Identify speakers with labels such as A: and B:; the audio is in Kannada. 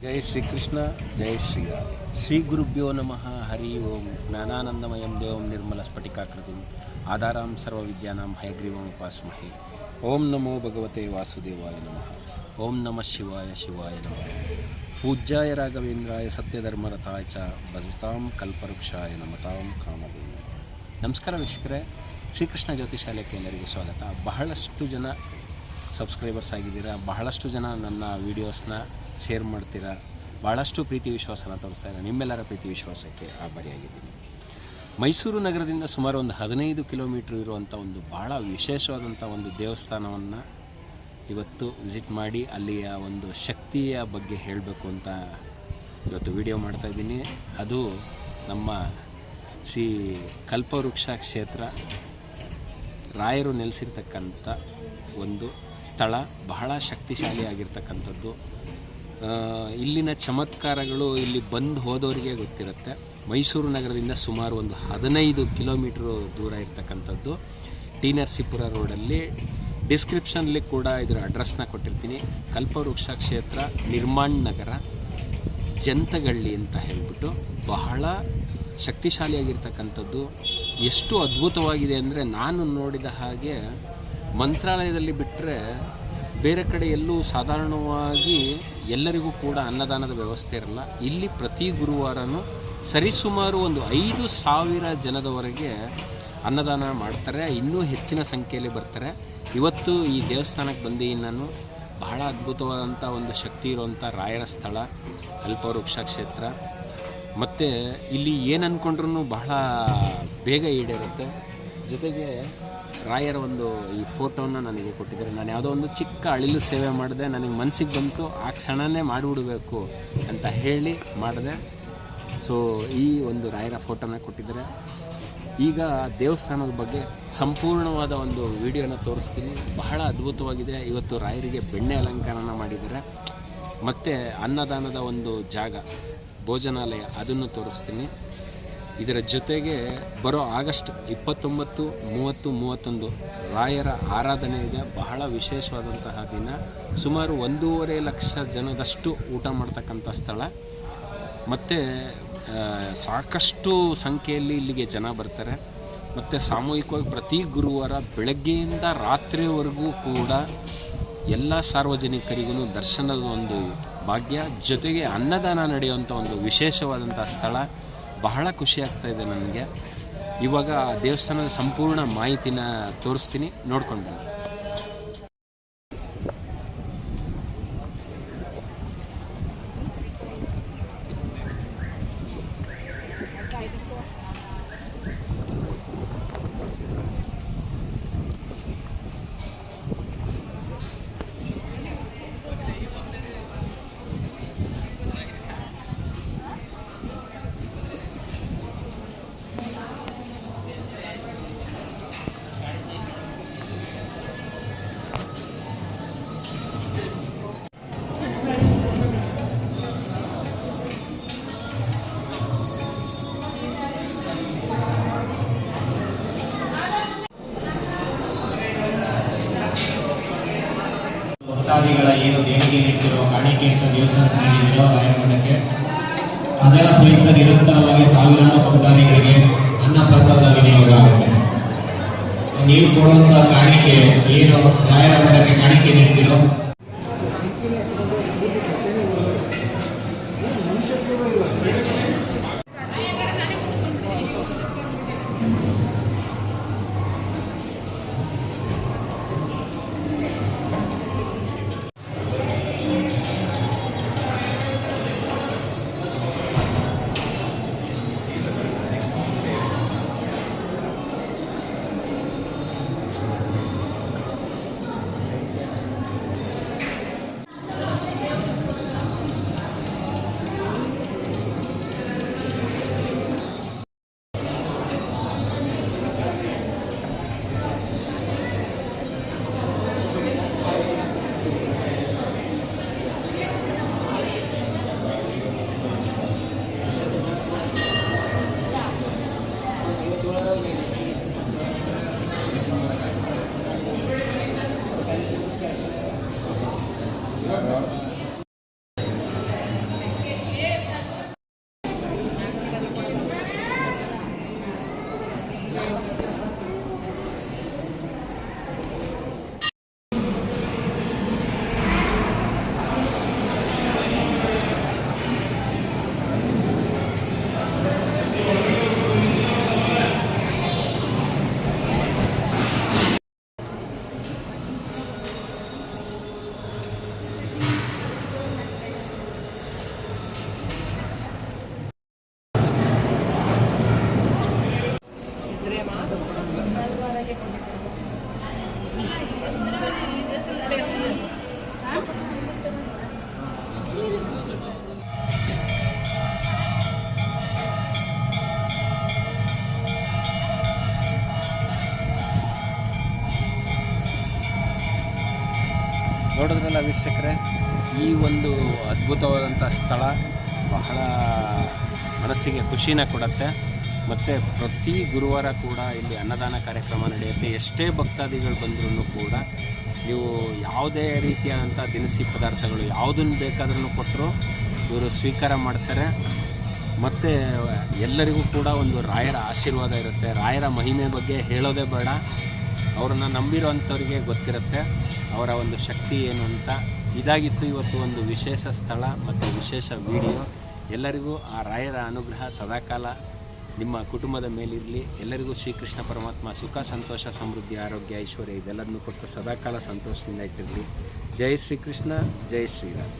A: ಜೈ ಶ್ರೀಕೃಷ್ಣ ಜೈ ಶ್ರೀರಾಮ್. ಶ್ರೀ ಗುರುಭ್ಯೋ ನಮಃ. ಹರಿ ಓಂ. ಜ್ಞಾನಾನಂದಮಯಂ ದೇವಂ ನಿರ್ಮಲ ಸ್ಫಟಿಕಾಕೃತಿಂ ಆಧಾರಾಂ ಸರ್ವವಿದ್ಯಾನಾಂ ಹಯಗ್ರೀವಂ ಉಪಾಸ್ಮಹೇ. ಓಂ ನಮೋ ಭಗವತೆ ವಾಸುದೇವಾಯ ನಮಃ. ಓಂ ನಮಃ ಶಿವಾಯ ಶಿವಾಯ ನಮಃ. ಪೂಜ್ಯಾಯ ರಾಘವೇಂದ್ರಾಯ ಸತ್ಯಧರ್ಮರತಾಯ ಚ ಭಜತಾಂ ಕಲ್ಪವೃಕ್ಷಾಯ ನಮತಾಂ ಕಾಮಧೇನು. ನಮಸ್ಕಾರ ವೀಕ್ಷಕರೇ, ಶ್ರೀಕೃಷ್ಣ ಜ್ಯೋತಿಷಾಲಯಕ್ಕೆ ಎಲ್ಲರಿಗೂ ಸ್ವಾಗತ. ಬಹಳಷ್ಟು ಜನ ಸಬ್ಸ್ಕ್ರೈಬರ್ಸ್ ಆಗಿದ್ದೀರಾ, ಬಹಳಷ್ಟು ಜನ ನನ್ನ ವೀಡಿಯೋಸ್ನ ಶೇರ್ ಮಾಡ್ತೀರಾ, ಭಾಳಷ್ಟು ಪ್ರೀತಿ ವಿಶ್ವಾಸನ ತೋರಿಸ್ತಾ ಇದ್ದಾರೆ. ನಿಮ್ಮೆಲ್ಲರ ಪ್ರೀತಿ ವಿಶ್ವಾಸಕ್ಕೆ ಆಭಾರಿಯಾಗಿದ್ದೀನಿ. ಮೈಸೂರು ನಗರದಿಂದ ಸುಮಾರು ಒಂದು 15 ಕಿಲೋಮೀಟ್ರ್ ಇರುವಂಥ ಒಂದು ಭಾಳ ವಿಶೇಷವಾದಂಥ ಒಂದು ದೇವಸ್ಥಾನವನ್ನು ಇವತ್ತು ವಿಸಿಟ್ ಮಾಡಿ ಅಲ್ಲಿಯ ಒಂದು ಶಕ್ತಿಯ ಬಗ್ಗೆ ಹೇಳಬೇಕು ಅಂತ ಇವತ್ತು ವಿಡಿಯೋ ಮಾಡ್ತಾಯಿದ್ದೀನಿ. ಅದು ನಮ್ಮ ಶ್ರೀ ಕಲ್ಪವೃಕ್ಷ ಕ್ಷೇತ್ರ, ರಾಯರು ನೆಲೆಸಿರ್ತಕ್ಕಂಥ ಒಂದು ಸ್ಥಳ, ಬಹಳ ಶಕ್ತಿಶಾಲಿಯಾಗಿರ್ತಕ್ಕಂಥದ್ದು. ಇಲ್ಲಿನ ಚಮತ್ಕಾರಗಳು ಇಲ್ಲಿ ಬಂದು ಹೋದವರಿಗೆ ಗೊತ್ತಿರುತ್ತೆ. ಮೈಸೂರು ನಗರದಿಂದ ಸುಮಾರು ಒಂದು 15 ಕಿಲೋಮೀಟ್ರು ದೂರ ಇರ್ತಕ್ಕಂಥದ್ದು. ಟಿ ನರಸೀಪುರ ರೋಡಲ್ಲಿ ಡಿಸ್ಕ್ರಿಪ್ಷನ್ಲಿ ಕೂಡ ಇದರ ಅಡ್ರೆಸ್ನ ಕೊಟ್ಟಿರ್ತೀನಿ. ಕಲ್ಪವೃಕ್ಷ ಕ್ಷೇತ್ರ, ನಿರ್ಮಾಣ ನಗರ, ಜಂತಗಳ್ಳಿ ಅಂತ ಹೇಳಿಬಿಟ್ಟು ಬಹಳ ಶಕ್ತಿಶಾಲಿಯಾಗಿರ್ತಕ್ಕಂಥದ್ದು. ಎಷ್ಟು ಅದ್ಭುತವಾಗಿದೆ ಅಂದರೆ, ನಾನು ನೋಡಿದ ಹಾಗೆ ಮಂತ್ರಾಲಯದಲ್ಲಿ ಬಿಟ್ಟರೆ ಬೇರೆ ಕಡೆ ಎಲ್ಲೂ ಸಾಧಾರಣವಾಗಿ ಎಲ್ಲರಿಗೂ ಕೂಡ ಅನ್ನದಾನದ ವ್ಯವಸ್ಥೆ ಇರಲ್ಲ. ಇಲ್ಲಿ ಪ್ರತಿ ಗುರುವಾರನೂ ಸರಿಸುಮಾರು ಒಂದು 5,000 ಜನದವರೆಗೆ ಅನ್ನದಾನ ಮಾಡ್ತಾರೆ. ಇನ್ನೂ ಹೆಚ್ಚಿನ ಸಂಖ್ಯೆಯಲ್ಲಿ ಬರ್ತಾರೆ. ಇವತ್ತು ಈ ದೇವಸ್ಥಾನಕ್ಕೆ ಬಂದು ನಾನು ಬಹಳ ಅದ್ಭುತವಾದಂಥ ಒಂದು ಶಕ್ತಿ ಇರುವಂಥ ರಾಯರ ಸ್ಥಳ ಕಲ್ಪವೃಕ್ಷ ಕ್ಷೇತ್ರ. ಮತ್ತು ಇಲ್ಲಿ ಏನು ಅಂದ್ಕೊಂಡ್ರೂ ಬಹಳ ಬೇಗ ಈಡೇರುತ್ತೆ. ಜೊತೆಗೆ ರಾಯರ ಒಂದು ಈ ಫೋಟೋನ ನನಗೆ ಕೊಟ್ಟಿದ್ದಾರೆ. ನಾನು ಯಾವುದೋ ಒಂದು ಚಿಕ್ಕ ಅಳಿಲು ಸೇವೆ ಮಾಡಿದೆ, ನನಗೆ ಮನಸ್ಸಿಗೆ ಬಂತು ಆ ಕ್ಷಣನೇ ಮಾಡಿಬಿಡಬೇಕು ಅಂತ ಹೇಳಿ ಮಾಡಿದೆ. ಸೊ ಈ ಒಂದು ರಾಯರ ಫೋಟೋನ ಕೊಟ್ಟಿದ್ದಾರೆ. ಈಗ ದೇವಸ್ಥಾನದ ಬಗ್ಗೆ ಸಂಪೂರ್ಣವಾದ ಒಂದು ವಿಡಿಯೋನ ತೋರಿಸ್ತೀನಿ. ಬಹಳ ಅದ್ಭುತವಾಗಿದೆ. ಇವತ್ತು ರಾಯರಿಗೆ ಬೆಣ್ಣೆ ಅಲಂಕಾರನ ಮಾಡಿದ್ದಾರೆ. ಮತ್ತು ಅನ್ನದಾನದ ಒಂದು ಜಾಗ, ಭೋಜನಾಲಯ, ಅದನ್ನು ತೋರಿಸ್ತೀನಿ. ಇದರ ಜೊತೆಗೆ ಬರೋ ಆಗಸ್ಟ್ 29, 30, 31 ರಾಯರ ಆರಾಧನೆ ಇದೆ. ಬಹಳ ವಿಶೇಷವಾದಂತಹ ದಿನ. ಸುಮಾರು 1.5 ಲಕ್ಷ ಜನದಷ್ಟು ಊಟ ಮಾಡ್ತಕ್ಕಂಥ ಸ್ಥಳ. ಮತ್ತು ಸಾಕಷ್ಟು ಸಂಖ್ಯೆಯಲ್ಲಿ ಇಲ್ಲಿಗೆ ಜನ ಬರ್ತಾರೆ. ಮತ್ತು ಸಾಮೂಹಿಕವಾಗಿ ಪ್ರತಿ ಗುರುವಾರ ಬೆಳಗ್ಗೆಯಿಂದ ರಾತ್ರಿವರೆಗೂ ಕೂಡ ಎಲ್ಲ ಸಾರ್ವಜನಿಕರಿಗೂ ದರ್ಶನದ ಒಂದು ಭಾಗ್ಯ, ಜೊತೆಗೆ ಅನ್ನದಾನ ನಡೆಯುವಂಥ ಒಂದು ವಿಶೇಷವಾದಂಥ ಸ್ಥಳ. ಬಹಳ ಖುಷಿ ಆಗ್ತಾಯಿದೆ ನನಗೆ. ಇವಾಗ ದೇವಸ್ಥಾನದ ಸಂಪೂರ್ಣ ಮಾಹಿತಿನ ತೋರಿಸ್ತೀನಿ, ನೋಡ್ಕೊಂಡು ಬನ್ನಿ.
B: ಭಕ್ತಾದಿಗಳ ಏನು ದೇಣಿಗೆ ನೀಡಿರೋ ಕಾಣಿಕೆ ಅಂತ ದೇವಸ್ಥಾನಕ್ಕೆ ನೀಡಿದಿರೋ ರಾಯಮಠಕ್ಕೆ, ಅದರ ಪ್ರಯುಕ್ತ ನಿರಂತರವಾಗಿ ಸಾವಿರಾರು ಭಕ್ತಾದಿಗಳಿಗೆ ಅನ್ನ ಪ್ರಸಾದ ವಿನಿಯೋಗ ಆಗುತ್ತೆ. ನೀವು ಕೊಡುವಂತ ಕಾಣಿಕೆ ಏನು ರಾಯರ ಮಠಕ್ಕೆ ಕಾಣಿಕೆ ನೀಡ್ತಿರೋ
A: ನೋಡಿದ್ರಲ್ಲ ವೀಕ್ಷಕರೇ, ಈ ಒಂದು ಅದ್ಭುತವಾದಂಥ ಸ್ಥಳ ಬಹಳ ಮನಸ್ಸಿಗೆ ಖುಷಿನ ಕೊಡುತ್ತೆ. ಮತ್ತು ಪ್ರತಿ ಗುರುವಾರ ಕೂಡ ಇಲ್ಲಿ ಅನ್ನದಾನ ಕಾರ್ಯಕ್ರಮ ನಡೆಯುತ್ತೆ. ಎಷ್ಟೇ ಭಕ್ತಾದಿಗಳು ಬಂದರೂ ಕೂಡ ನೀವು ಯಾವುದೇ ರೀತಿಯಾದಂಥ ದಿನಸಿ ಪದಾರ್ಥಗಳು ಯಾವುದನ್ನು ಬೇಕಾದ್ರೂ ಕೊಟ್ಟರು ಇವರು ಸ್ವೀಕಾರ ಮಾಡ್ತಾರೆ. ಮತ್ತು ಎಲ್ಲರಿಗೂ ಕೂಡ ಒಂದು ರಾಯರ ಆಶೀರ್ವಾದ ಇರುತ್ತೆ. ರಾಯರ ಮಹಿಮೆ ಬಗ್ಗೆ ಹೇಳೋದೇ ಬೇಡ, ಅವರನ್ನು ನಂಬಿರೋವಂಥವ್ರಿಗೆ ಗೊತ್ತಿರುತ್ತೆ ಅವರ ಒಂದು ಶಕ್ತಿ ಏನು ಅಂತ. ಇದಾಗಿತ್ತು ಇವತ್ತು ಒಂದು ವಿಶೇಷ ಸ್ಥಳ ಮತ್ತು ವಿಶೇಷ ವಿಡಿಯೋ. ಎಲ್ಲರಿಗೂ ಆ ರಾಯರ ಅನುಗ್ರಹ ಸದಾಕಾಲ ನಿಮ್ಮ ಕುಟುಂಬದ ಮೇಲಿರಲಿ. ಎಲ್ಲರಿಗೂ ಶ್ರೀಕೃಷ್ಣ ಪರಮಾತ್ಮ ಸುಖ, ಸಂತೋಷ, ಸಮೃದ್ಧಿ, ಆರೋಗ್ಯ, ಐಶ್ವರ್ಯ ಇದೆಲ್ಲದನ್ನು ಕೊಟ್ಟು ಸದಾಕಾಲ ಸಂತೋಷದಿಂದ ಇಟ್ಟಿರಲಿ. ಜೈ ಶ್ರೀಕೃಷ್ಣ, ಜೈ ಶ್ರೀರಾಮ್.